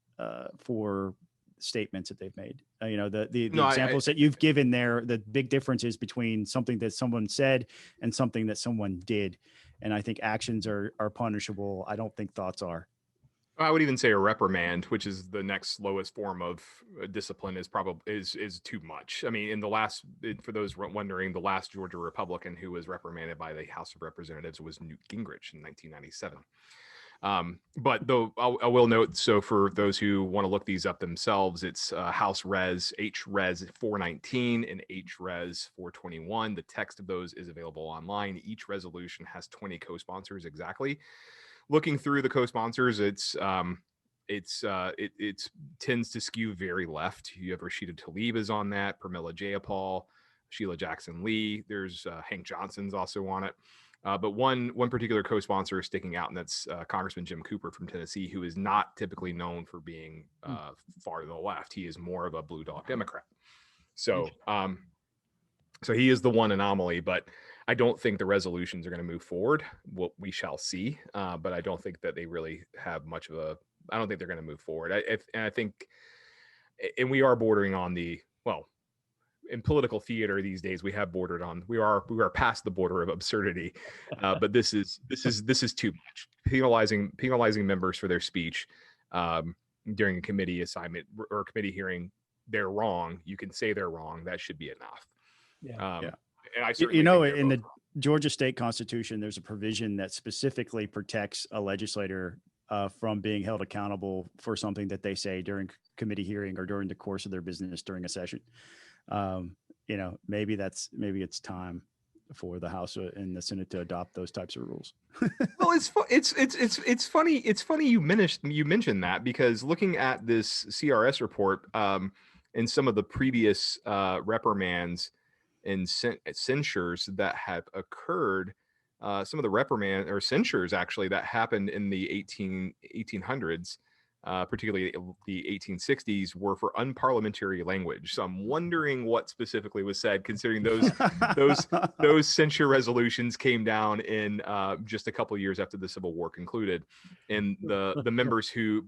for statements that they've made. You know, the No, examples that you've given there, the big difference is between something that someone said and something that someone did. And I think actions are punishable. I don't think thoughts are. I would even say a reprimand, which is the next lowest form of discipline, is probably is too much. I mean, for those wondering, the last Georgia Republican who was reprimanded by the House of Representatives was Newt Gingrich in 1997. But though I will note, so for those who want to look these up themselves, it's House Res HRes 419 and HRes 421. The text of those is available online. Each resolution has 20 co-sponsors exactly. Looking through the co-sponsors, it tends to skew very left. You have Rashida Tlaib is on that, Pramila Jayapal, Sheila Jackson Lee. There's Hank Johnson's also on it. But one particular co-sponsor is sticking out, and that's Congressman Jim Cooper from Tennessee, who is not typically known for being far to the left. He is more of a blue dog Democrat. So he is the one anomaly, but I don't think the resolutions are going to move forward. What we shall see, but I don't think that they really have much of a. I don't think they're going to move forward. I think, and we are bordering on the in political theater these days, we have bordered on. We are past the border of absurdity, but this is too much. Penalizing members for their speech during a committee assignment or committee hearing. They're wrong. You can say they're wrong. That should be enough. Yeah. And I You know, in the Georgia state constitution, there's a provision that specifically protects a legislator from being held accountable for something that they say during committee hearing or during the course of their business during a session. You know, maybe it's time for the House and the Senate to adopt those types of rules. Well, it's funny. It's funny you mentioned that, because looking at this CRS report and some of the previous reprimands and censures that have occurred, some of the reprimand or censures actually that happened in the 1800s, particularly the 1860s, were for unparliamentary language. So I'm wondering what specifically was said, considering those censure resolutions came down in just a couple of years after the Civil War concluded, and the members who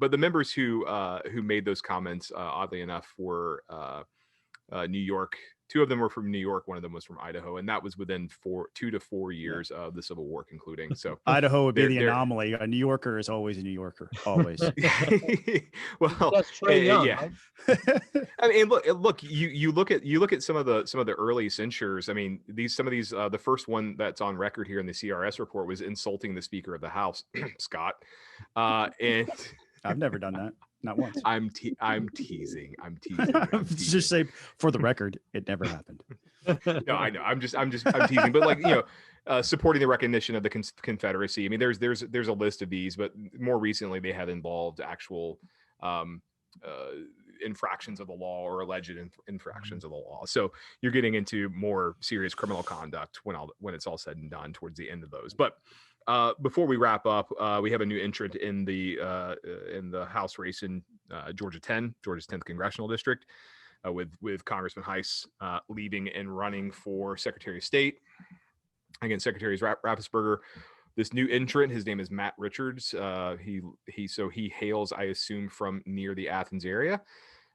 made those comments, oddly enough, were New York. Two of them were from New York. One of them was from Idaho, and that was within 2 to 4 years of the Civil War concluding. So Idaho would be the anomaly. A New Yorker is always a New Yorker, always. Well, that's Trey Young, yeah. right? I mean, look. You look at some of the early censures. I mean, some of these. The first one that's on record here in the CRS report was insulting the Speaker of the House, Scott, and I've never done that. Not once. I'm teasing. Just say, for the record, it never happened. No, I know. I'm teasing. But, like, you know, supporting the recognition of the Confederacy. I mean, there's a list of these, but more recently they have involved actual infractions of the law or alleged infractions of the law. So you're getting into more serious criminal conduct when it's all said and done towards the end of those. But before we wrap up, we have a new entrant in the House race in Georgia's 10th congressional district, with Congressman Hice leaving and running for Secretary of State against Secretary Raffensperger. This new entrant, his name is Matt Richards. He hails, I assume, from near the Athens area.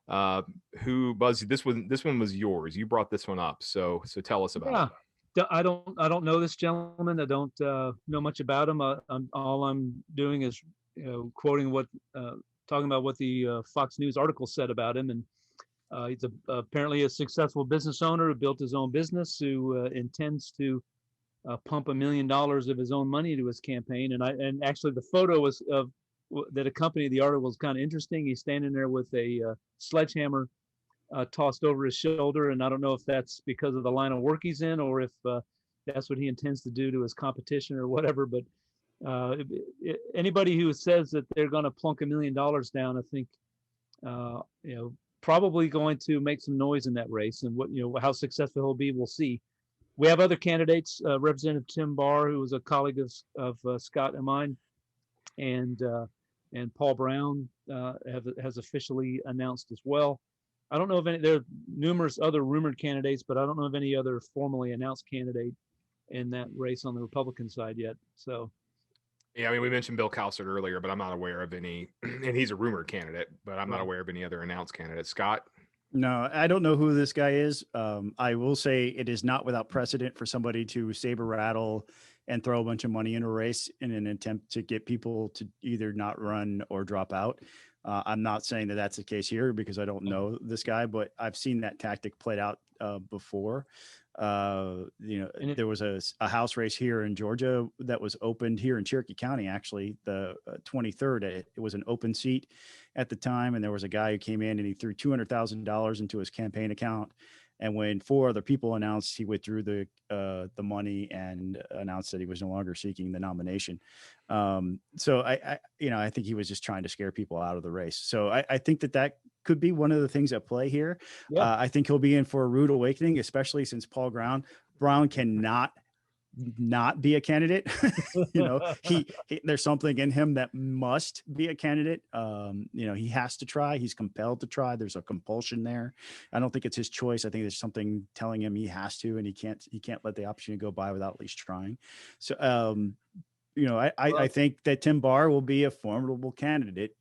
Buzz, this one was yours. You brought this one up, so tell us about it. I don't know this gentleman. I don't know much about him. All I'm doing is quoting talking about what the Fox News article said about him, and he's apparently a successful business owner who built his own business, who intends to pump $1 million of his own money into his campaign. And actually the photo that accompanied the article was kind of interesting. He's standing there with a sledgehammer tossed over his shoulder, and I don't know if that's because of the line of work he's in, or if that's what he intends to do to his competition or whatever. But anybody who says that they're going to plunk $1 million down, I think, probably going to make some noise in that race. And how successful he'll be, we'll see. We have other candidates. Representative Tim Barr, who was a colleague of Scott and mine, and Paul Brown has officially announced as well. I don't know of any. There are numerous other rumored candidates, but I don't know of any other formally announced candidate in that race on the Republican side yet. So, yeah, I mean, we mentioned Bill Cowsert earlier, but I'm not aware of any, and he's a rumored candidate, but I'm not aware of any other announced candidates. Scott? No, I don't know who this guy is. I will say it is not without precedent for somebody to saber rattle and throw a bunch of money in a race in an attempt to get people to either not run or drop out. I'm not saying that that's the case here because I don't know this guy, but I've seen that tactic played out before. There was a House race here in Georgia that was opened here in Cherokee County, actually, the 23rd. It was an open seat at the time, and there was a guy who came in and he threw $200,000 into his campaign account. And when 4 other people announced, he withdrew the money and announced that he was no longer seeking the nomination. So I think he was just trying to scare people out of the race. So I think that could be one of the things at play here. Yeah. I think he'll be in for a rude awakening, especially since Paul Brown cannot not be a candidate. he there's something in him that must be a candidate. He has to try. He's compelled to try. There's a compulsion there. I don't think it's his choice. I think there's something telling him he has to, and he can't let the opportunity go by without at least trying. So I think that Tim Barr will be a formidable candidate.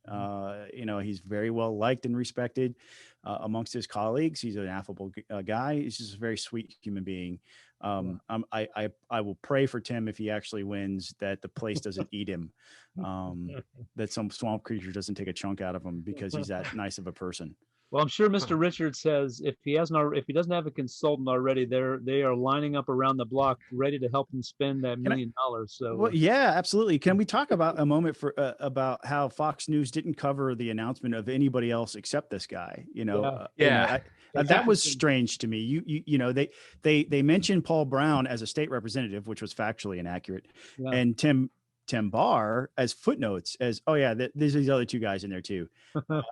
He's very well liked and respected amongst his colleagues. He's an affable guy. He's just a very sweet human being. I will pray for Tim if he actually wins, that the place doesn't eat him, that some swamp creature doesn't take a chunk out of him because he's that nice of a person. Well, I'm sure Mr. Richards says if he doesn't have a consultant already, they are lining up around the block ready to help him spend that $1 million. So, well, yeah, absolutely. Can we talk about a moment about how Fox News didn't cover the announcement of anybody else except this guy? That was strange to me. They mentioned Paul Brown as a state representative, which was factually inaccurate, and Tim Barr as footnotes as, there's these other 2 guys in there too.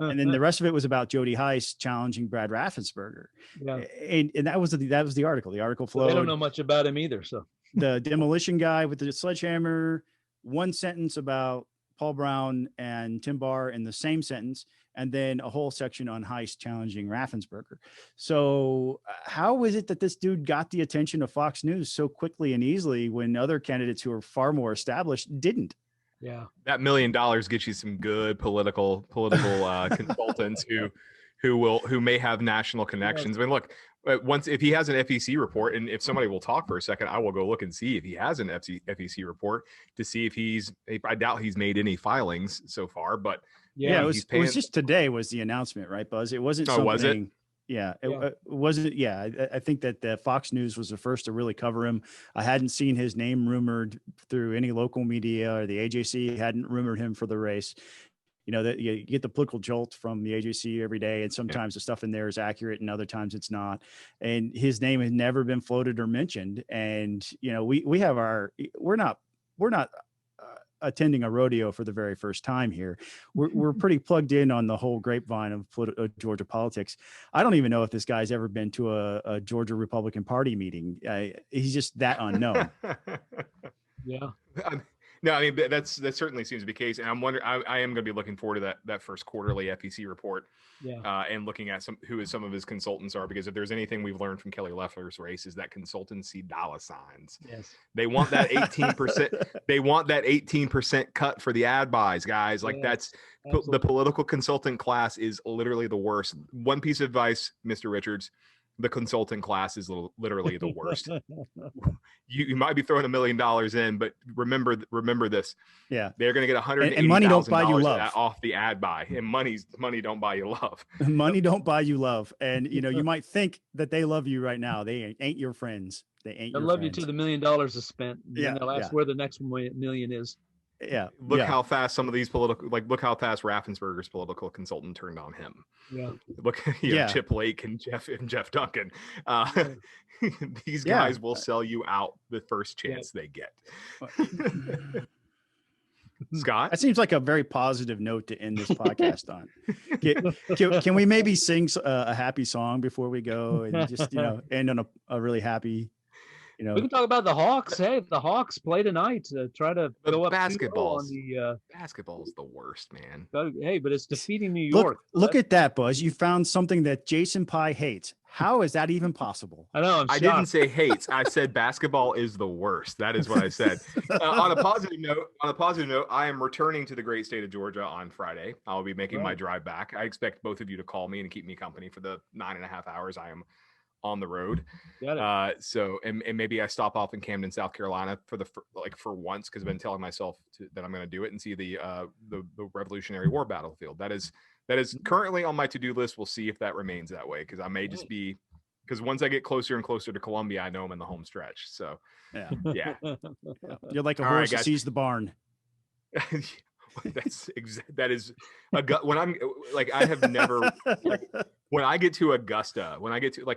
And then the rest of it was about Jody Hice challenging Brad Raffensperger. Yeah. And that was the article. The article flowed. They don't know much about him either. So the demolition guy with the sledgehammer, 1 sentence about Paul Brown and Tim Barr in the same sentence, and then a whole section on Hice challenging Raffensperger. So how is it that this dude got the attention of Fox News so quickly and easily when other candidates who are far more established didn't? Yeah, that $1 million gets you some good political consultants who may have national connections. I mean, look, if he has an FEC report, and if somebody will talk for a second, I will go look and see if he has an FEC report to see if I doubt he's made any filings so far, but yeah, it was just today was the announcement, right, Buzz? It wasn't something. Was it? Yeah, it wasn't. Yeah, I think that the Fox News was the first to really cover him. I hadn't seen his name rumored through any local media, or the AJC hadn't rumored him for the race. That you get the political jolt from the AJC every day, and sometimes the stuff in there is accurate and other times it's not. And his name has never been floated or mentioned. And we're not attending a rodeo for the very first time here. We're pretty plugged in on the whole grapevine of Georgia politics. I don't even know if this guy's ever been to a Georgia Republican Party meeting. He's just that unknown. Yeah. No, I mean, that certainly seems to be the case. And I'm wondering, I am going to be looking forward to that first quarterly FEC report, and looking at who some of his consultants are, because if there's anything we've learned from Kelly Loeffler's race is that consultants see dollar signs. Yes. They want that 18%. They want that 18% cut for the ad buys, guys. Like that's the political consultant class is literally the worst. One piece of advice, Mr. Richards. The consultant class is literally the worst. You might be throwing $1 million in, but remember this. Yeah, they're going to get $180,000 and money don't buy you love off the ad buy, and money don't buy you love. Money don't buy you love, and you might think that they love you right now. They ain't your friends. They ain't. They'll love you till the $1 million is spent. And they'll ask where the next $1 million is. Yeah. Look yeah. how fast some of these look how fast Raffensperger's political consultant turned on him. Yeah. Look, Chip Lake and Geoff Duncan. These guys will sell you out the first chance they get. Scott? That seems like a very positive note to end this podcast on. Can we maybe sing a happy song before we go and just, end on a really happy, We can talk about the Hawks. Hey, the Hawks play tonight. Try to go up basketball on the basketball is the worst, man. Hey, but it's defeating New York. Look at that, Buzz. You found something that Jason Pye hates. How is that even possible? I know. I didn't say hates. I said basketball is the worst. That is what I said. On a positive note, I am returning to the great state of Georgia on Friday. I'll be making my drive back. I expect both of you to call me and keep me company for the 9.5 hours I am on the road. So maybe I stop off in Camden, South Carolina for once, because I've been telling myself that I'm going to do it and see the Revolutionary War battlefield. That is currently on my to-do list. We'll see if that remains that way, because I may just be, because once I get closer and closer to Columbia, I know I'm in the home stretch. So yeah. You're like a horse that sees the barn. That is when I'm like, I have never when I get to Augusta,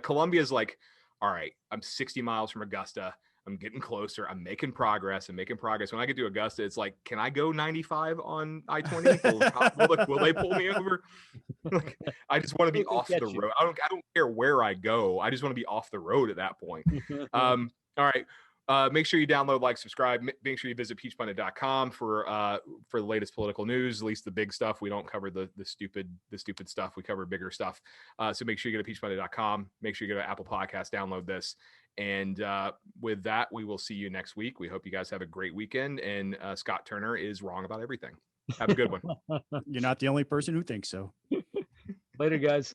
Columbia's like, all right, I'm 60 miles from Augusta. I'm getting closer. I'm making progress. When I get to Augusta, it's like, can I go 95 on I-20? Will they pull me over? I just want to be off the road. I don't care where I go. I just want to be off the road at that point. All right. Make sure you download, like, subscribe. Make sure you visit peachpundit.com for the latest political news, at least the big stuff. We don't cover the stupid stuff. We cover bigger stuff. So make sure you go to peachpundit.com. Make sure you go to Apple Podcasts, download this. And with that, we will see you next week. We hope you guys have a great weekend. And Scott Turner is wrong about everything. Have a good one. You're not the only person who thinks so. Later, guys.